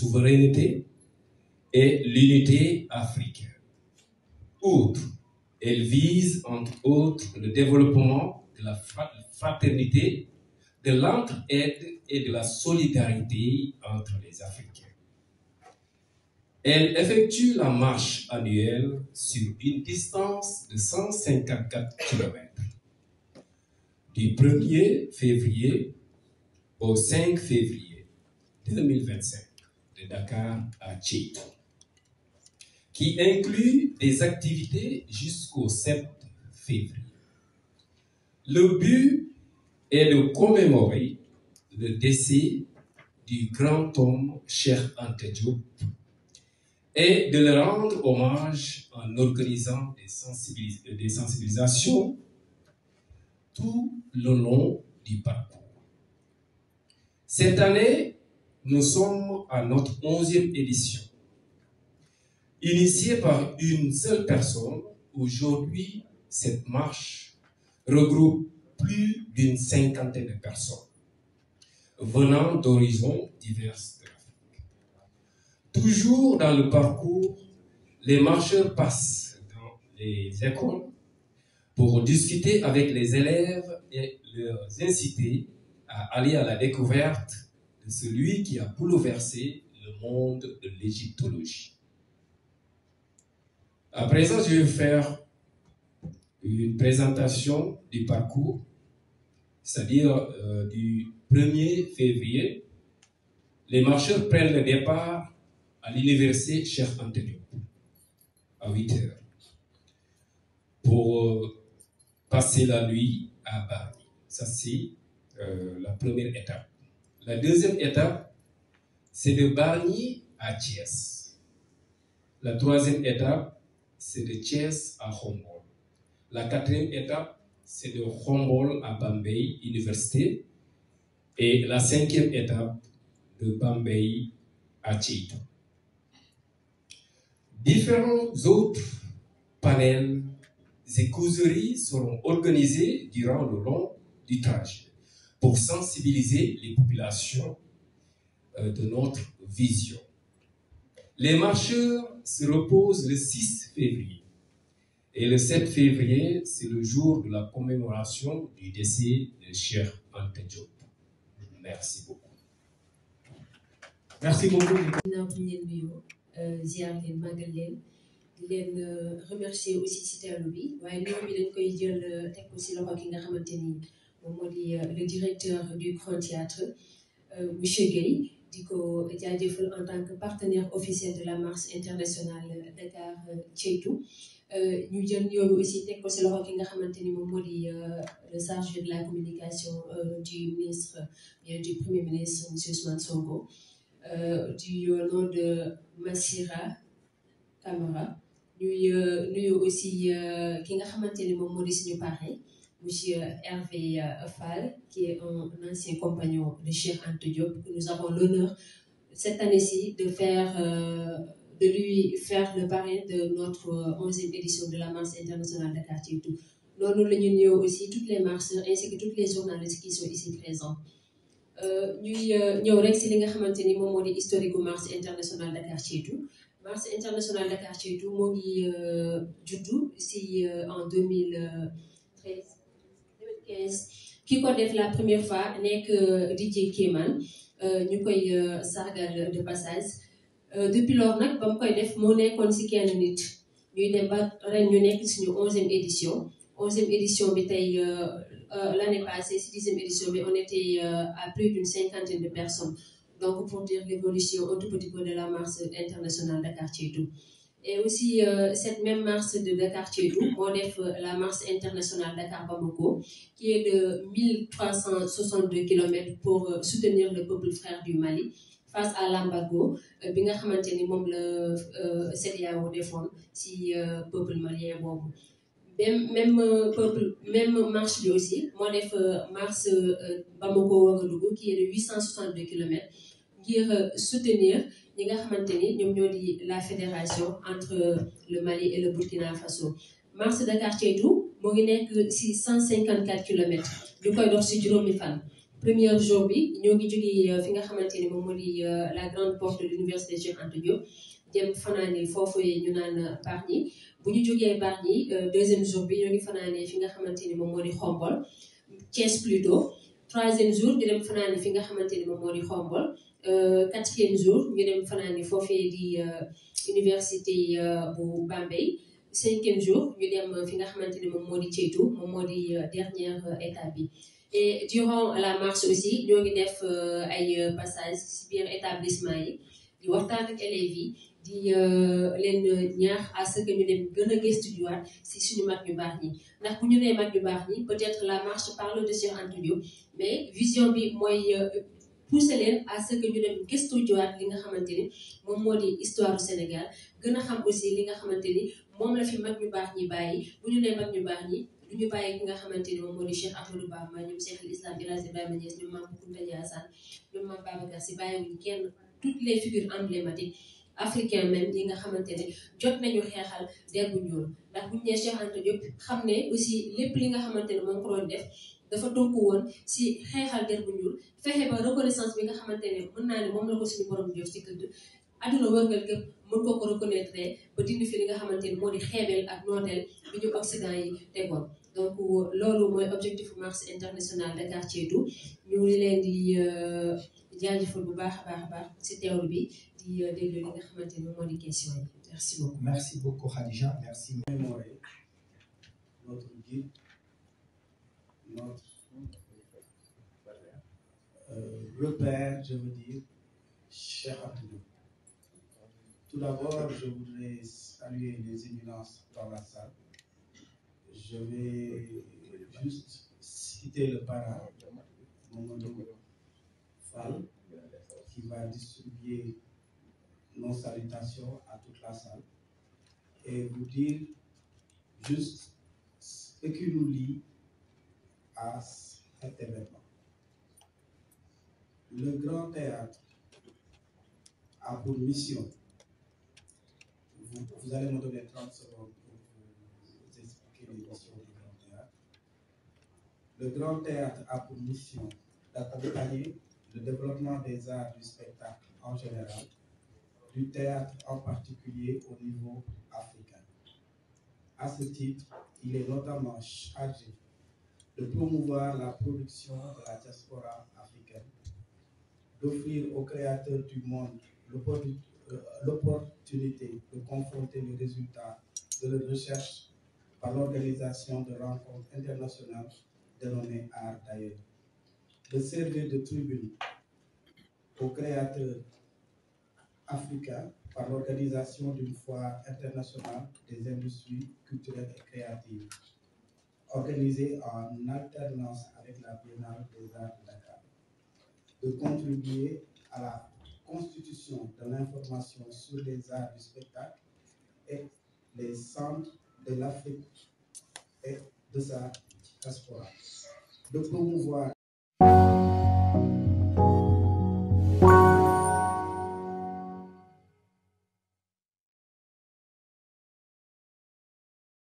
souveraineté et l'unité africaine. Outre, elle vise entre autres le développement de la fraternité, de l'entraide et de la solidarité entre les Africains. Elle effectue la marche annuelle sur une distance de 154 km du 1er février au 5 février 2025 de Dakar à Tchétou, qui inclut des activités jusqu'au 7 février. Le but est de commémorer le décès du grand homme Cheikh Anta Diop et de le rendre hommage en organisant des sensibilisations tout le long du parcours. Cette année, nous sommes à notre 11e édition. Initiée par une seule personne, aujourd'hui, cette marche regroupe plus d'une cinquantaine de personnes venant d'horizons divers de l'Afrique. Toujours dans le parcours, les marcheurs passent dans les écoles pour discuter avec les élèves et leur inciter à aller à la découverte de celui qui a bouleversé le monde de l'égyptologie. À présent, je vais faire une présentation du parcours, c'est-à-dire du 1er février. Les marcheurs prennent le départ à l'université Cheikh Anta Diop à 8 h pour passer la nuit à Bargny. Ça, c'est la première étape. La deuxième étape, c'est de Bargny à Thiès. La troisième étape, c'est de Thiès à Khombole. La quatrième étape, c'est de Khombole à Bambey Université. Et la cinquième étape, de Bambey à Tchétou. Différents autres panels et causeries seront organisés durant le long du trajet pour sensibiliser les populations de notre vision. Les marcheurs se reposent le 6 février et le 7 février, c'est le jour de la commémoration du décès de Cheikh Anta Diop. Merci beaucoup. Merci beaucoup. di leen remercier aussi ci teewlu bi waaye ñoom bi dañ koy jël teg ko ci loxo ki nga xamante ni moom moo di le directeur du Grand Théâtre monsieur Guèye di ko jaajëfal en tant que partenaire officiel de la marche internationale Dakar Tchétou ñu jël yoonu aussi teg ko ci loxo ki nga xamante ni moom moo di le chargé de la communication du ministre du premier ministre monsieur Ousmane Sonko du nom de Massira Camara nuyu aussi ki nga xamante ni moom moo di suñu parrain monsieur Hervé Fall qui est un ancien compagnon de Cheikh Anta Diop que nous avons l'honneur cette année-ci de lui faire le parrain de notre 11e édition de la marche internationale Dakar Tchétou. Noonu la ñu nuyoo aussi toutes les marcheurs ainsi que toutes les journalistes qui sont ici présents. ñuy ñëw rek si li nga xamante ni moom moo di historique gu marche internationale Dakar Tchétou. Marche internationale Dakar Tchétou moo ngi juddu si en 2015 ki ko def la première fois nekk DJ Kéman ñu koy sargal de passage depuis lors nag ba mu koy def moo nekkoon si kenn nit ñuy dem ba ren ñu nekk suñu 11e édition bi tey l'année passée si 10e édition bi on était à plus d'une cinquantaine de personnes. Donc, pour dire l'évolution un tout petit peu de la marche internationale Dakar Tchétou. Et aussi, cette même marche de Dakar Tchétou, on a fait la marche internationale Dakar Bamako, qui est de 1362 km pour soutenir le peuple frère du Mali face à l'embargo. Binga xamanteni mom le CEDEAO défend si peuple malien bobu. Même marche bi aussi, moi def marche Bamako Ouagadougou qui est de 862 km. Pour soutenir ñi nga xamante ni ñoom ñoo di la fédération entre le Mali et le Burkina Faso. Marche Dakar Tchétou moo ngi nekk si 154 km ñu koy dox si juróomi fan premier jour bi ñoo ngi jógee fi nga xamante ni moom moo di la grande porte de l'université Cheikh Anta Diop dem fanaani foofu ñu naan Bargny bu ñu jógee Bargny deuxième jour bi ñoo ngi fanaani fi nga xamante ni moom moo di Khombole Thiès plutôt troisième jour ñu dem fanaani fi nga xamante ni moom moo di Khombole quatrième jour ñu dem fanaani foofee di université bu Bambey cinquième jour ñu dem fi nga xamante ni moom moo di Ceytu moom moo di dernière étape bi et durant la marche aussi ñoo ngi def ay passage ci biir établissement yi di waxtaan ak élèves yi di leen ñaax à ce que ñu dem gën a gëstu jiwaat ci suñu mag ñu baax ñi ndax bu ñu nee mag ñu baax ñi peut-être la marche parle de Cheikh Anta Diop mais vision bi mooy pousser leen à ce que ñu dem gëstu jiwaat li nga xamante ni moom moo di histoire du Sénégal gën a xam aussi li nga xamante ni moom la fi mag ñu baax ñi bàyyi bu ñu nee mag ñu baax ñi du ñu bàyyi ki nga xamante ni moom moo di Cheikh Ahmadou Bamba ñoom Cheikh al Islam El Hadji Ibrahima Niass ñoom Mame Bou Kounta Ndiassane ñoom Mame Babacar Sy bàyyiwuñu kenn toutes les figures emblématiques africains même yi nga xamante ne jot nañu xeexal der bu ñuul ndax bu ñu nee Cheikh Anta Diop xam ne aussi lépp li nga xamante ne moom ko doon def dafa tënku woon si xeexal der bu ñuul fexe ba reconnaissance bi nga xamante ne mën naa ne moom la ko suñu borom jox ci këdd adduna wërngal képp mën ko reconnaître ba dindi fi li nga xamante ni moo di xeebeel ak nooteel bi ñu Occident yi tegoon donc loolu mooy objectif marche internationale Dakar Ceytu ñu ngi leen di jaajëfal bu baax a baax si teewlu bi di déglu li nga xamante ni moo di question yi merci beaucoup. Merci beaucoup Khadija, merci. Mémorer notre guide, notre repère, je veux dire, Cheikh Anta Diop. Tout d'abord, je voudrais saluer les éminences dans la salle. Je vais juste citer le parrain, Mamadou Fall, qui va distribuer nos salutations à toute la salle et vous dire juste ce qui nous lie à cet événement. Le Grand Théâtre a pour mission, vous allez me donner 30 secondes pour vous expliquer les missions du Grand Théâtre. Le Grand Théâtre a pour mission d'accompagner le développement des arts du spectacle en général, du théâtre en particulier au niveau africain. À ce titre, il est notamment chargé de promouvoir la production de la diaspora africaine, d'offrir aux créateurs du monde l'opportunité de confronter les résultats de leur recherche par l'organisation de rencontres internationales dénommées Art d'ailleurs, de servir de tribune aux créateurs africains par l'organisation d'une foire internationale des industries culturelles et créatives, organisée en alternance avec la Biennale des Arts de Dakar, de contribuer à la constitution de l'information sur les arts du spectacle et les centres de l'Afrique et de sa diaspora, de promouvoir